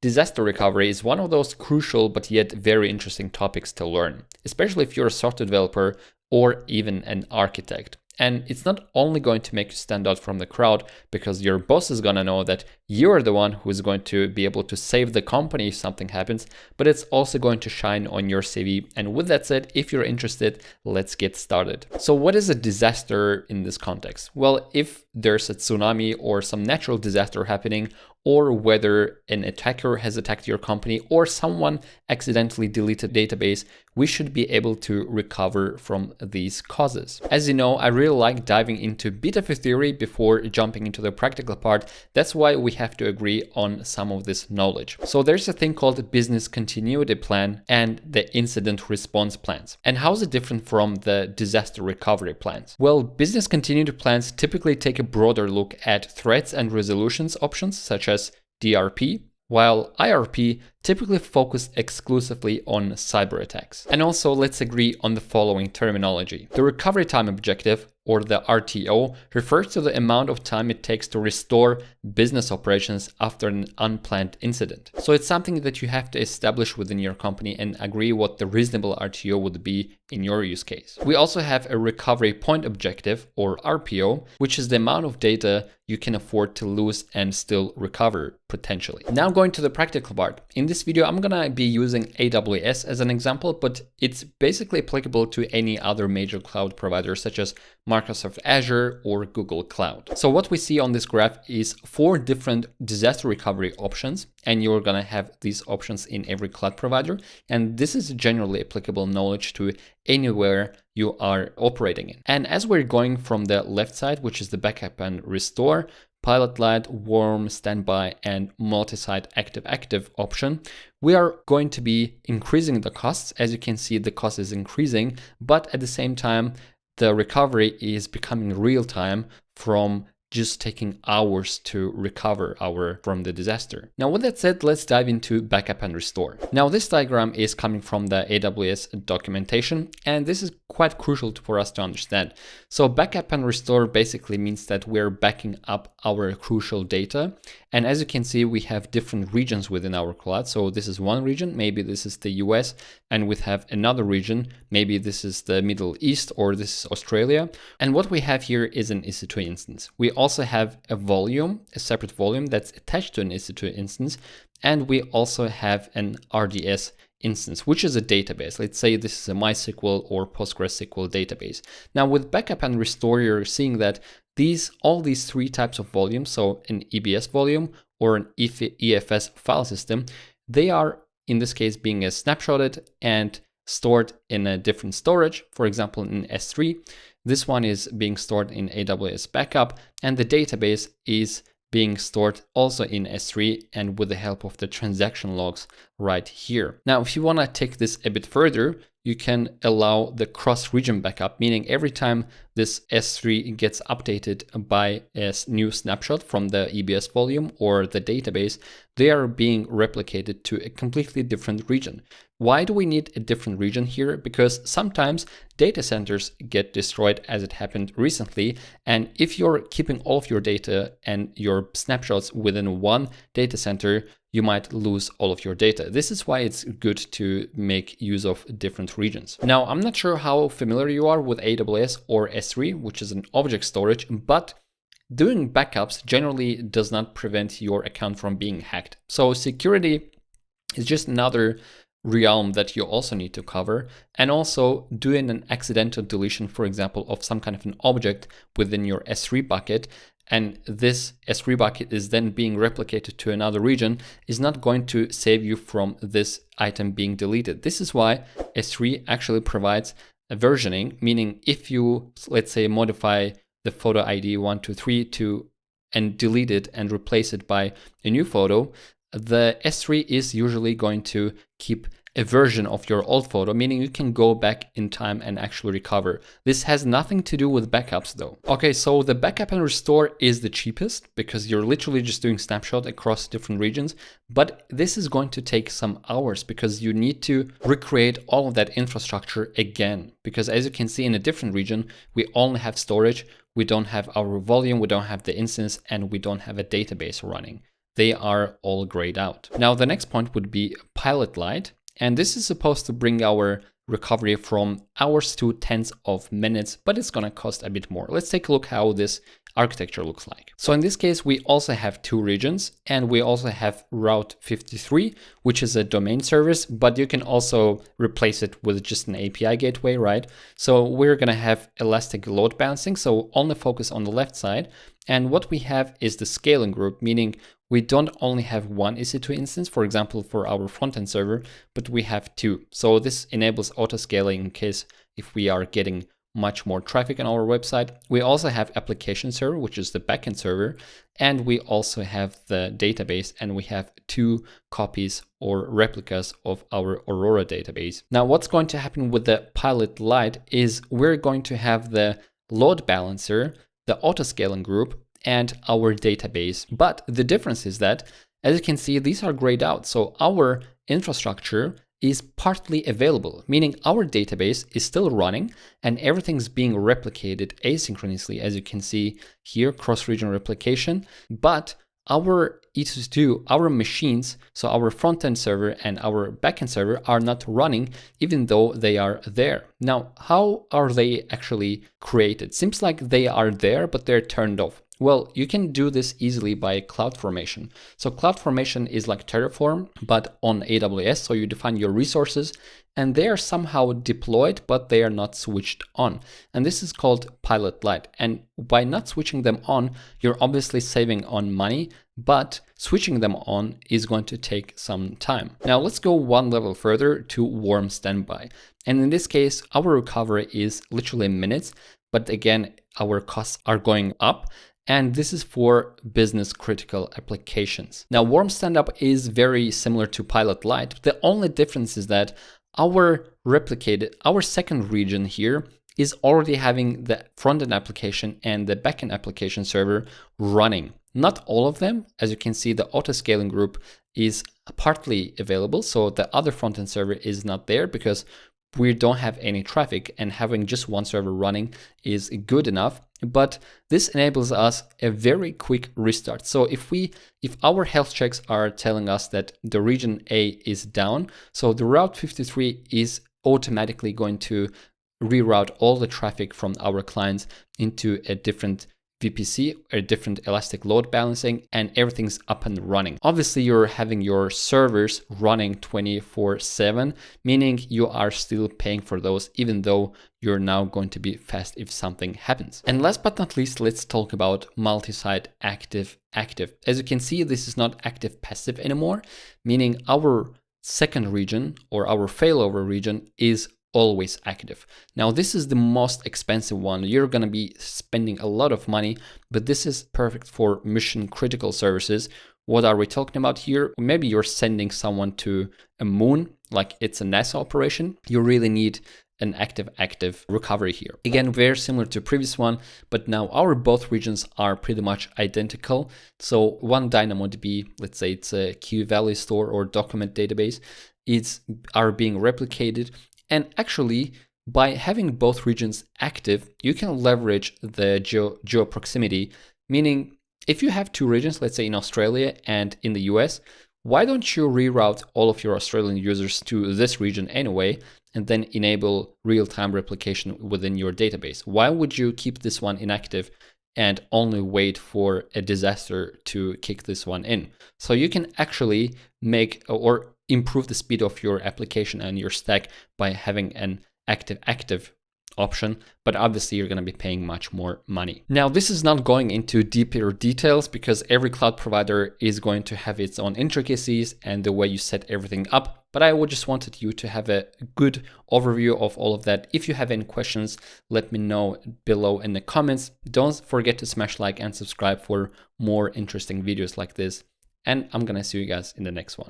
Disaster recovery is one of those crucial but yet very interesting topics to learn, especially if you're a software developer or even an architect. And it's not only going to make you stand out from the crowd because your boss is going to know that you're the one who is going to be able to save the company if something happens, but it's also going to shine on your CV. And with that said, if you're interested, let's get started. So what is a disaster in this context? Well, if there's a tsunami or some natural disaster happening, or whether an attacker has attacked your company or someone accidentally deleted database, we should be able to recover from these causes. As you know, I really like diving into a bit of a theory before jumping into the practical part. That's why we have to agree on some of this knowledge. So there's a thing called business continuity plan and the incident response plans. And how is it different from the disaster recovery plans? Well, business continuity plans typically take a broader look at threats and resolutions options such as DRP, while IRP typically focus exclusively on cyber attacks. And also, let's agree on the following terminology. The recovery time objective, or the RTO, refers to the amount of time it takes to restore business operations after an unplanned incident. So it's something that you have to establish within your company and agree what the reasonable RTO would be in your use case. We also have a recovery point objective, or RPO, which is the amount of data you can afford to lose and still recover potentially. Now going to the practical part. In this video, I'm gonna be using AWS as an example, but it's basically applicable to any other major cloud provider such as Microsoft Azure or Google Cloud. So what we see on this graph is 4 different disaster recovery options, and you're gonna have these options in every cloud provider. And this is generally applicable knowledge to anywhere you are operating in. And as we're going from the left side, which is the backup and restore, pilot light, warm, standby, and multi-site active option, we are going to be increasing the costs. As you can see, the cost is increasing, but at the same time, the recovery is becoming real time from just taking hours to recover from the disaster. Now, with that said, let's dive into backup and restore. Now, this diagram is coming from the AWS documentation, and this is quite crucial for us to understand. So backup and restore basically means that we're backing up our crucial data. And as you can see, we have different regions within our cloud. So this is one region, maybe this is the US, and we have another region, maybe this is the Middle East or this is Australia. And what we have here is an EC2 instance. We also have a volume, a separate volume that's attached to an EC2 instance. And we also have an RDS instance, which is a database. Let's say this is a MySQL or PostgreSQL database. Now with backup and restore, you're seeing that all these 3 types of volumes, so an EBS volume or an EFS file system, they are in this case being snapshotted and stored in a different storage, for example in S3. This one is being stored in AWS backup, and the database is being stored also in S3 and with the help of the transaction logs right here. Now, if you want to take this a bit further, you can allow the cross-region backup, meaning every time this S3 gets updated by a new snapshot from the EBS volume or the database, they are being replicated to a completely different region. Why do we need a different region here? Because sometimes data centers get destroyed, as it happened recently. And if you're keeping all of your data and your snapshots within one data center, you might lose all of your data. This is why it's good to make use of different regions. Now, I'm not sure how familiar you are with AWS or S3, which is an object storage, but doing backups generally does not prevent your account from being hacked. So security is just another realm that you also need to cover, and also doing an accidental deletion, for example, of some kind of an object within your S3 bucket, and this S3 bucket is then being replicated to another region, is not going to save you from this item being deleted. This is why S3 actually provides a versioning, meaning if you, let's say, modify the photo ID 123 and delete it and replace it by a new photo, the S3 is usually going to keep a version of your old photo, meaning you can go back in time and actually recover. This has nothing to do with backups though. Okay, so the backup and restore is the cheapest because you're literally just doing snapshot across different regions, but this is going to take some hours because you need to recreate all of that infrastructure again. Because as you can see in a different region, we only have storage, we don't have our volume, we don't have the instance, and we don't have a database running. they are all grayed out. Now, the next point would be Pilot Lite, and this is supposed to bring our recovery from hours to tens of minutes, but it's gonna cost a bit more. Let's take a look how this architecture looks like. So in this case, we also have 2 regions, and we also have Route 53, which is a domain service, but you can also replace it with just an API gateway, right? So we're gonna have elastic load balancing, so only focus on the left side. And what we have is the scaling group, meaning we don't only have one EC2 instance, for example, for our front-end server, but we have 2. So this enables auto-scaling in case if we are getting much more traffic on our website. We also have application server, which is the backend server, and we also have the database, and we have 2 copies or replicas of our Aurora database. Now, what's going to happen with the Pilot Lite is we're going to have the load balancer, the auto-scaling group, and our database. But the difference is that, as you can see, these are grayed out. So our infrastructure is partly available, meaning our database is still running and everything's being replicated asynchronously, as you can see here, cross-region replication. But our EC2, our machines, so our front-end server and our backend server are not running, even though they are there. Now, how are they actually created? Seems like they are there, but they're turned off. Well, you can do this easily by CloudFormation. So CloudFormation is like Terraform, but on AWS. So you define your resources and they are somehow deployed, but they are not switched on. And this is called Pilot Lite. And by not switching them on, you're obviously saving on money, but switching them on is going to take some time. Now let's go one level further to warm standby. And in this case, our recovery is literally minutes, but again, our costs are going up. And this is for business critical applications. Now, warm standup is very similar to Pilot Lite. The only difference is that our second region here is already having the front-end application and the backend application server running. Not all of them. As you can see, the auto-scaling group is partly available. So the other front-end server is not there because we don't have any traffic, and having just one server running is good enough. But this enables us a very quick restart. So if our health checks are telling us that the region A is down, so the Route 53 is automatically going to reroute all the traffic from our clients into a different VPC, a different elastic load balancing, and everything's up and running. Obviously, you're having your servers running 24/7, meaning you are still paying for those, even though you're now going to be fast if something happens. And last but not least, let's talk about multi-site active. As you can see, this is not active passive anymore, meaning our second region or our failover region is always active. Now, this is the most expensive one. You're going to be spending a lot of money, but this is perfect for mission critical services. What are we talking about here? Maybe you're sending someone to a moon, like it's a NASA operation. You really need an active recovery here. Again, very similar to previous one, but now our both regions are pretty much identical. So one DynamoDB, let's say it's a Q Value store or document database, are being replicated. And actually, by having both regions active, you can leverage the geo proximity, meaning if you have 2 regions, let's say in Australia and in the US, why don't you reroute all of your Australian users to this region anyway, and then enable real-time replication within your database? Why would you keep this one inactive and only wait for a disaster to kick this one in? So you can actually make or improve the speed of your application and your stack by having an active option, but obviously you're going to be paying much more money. Now, this is not going into deeper details because every cloud provider is going to have its own intricacies and the way you set everything up, but I just wanted you to have a good overview of all of that. If you have any questions, let me know below in the comments. Don't forget to smash like and subscribe for more interesting videos like this, and I'm going to see you guys in the next one.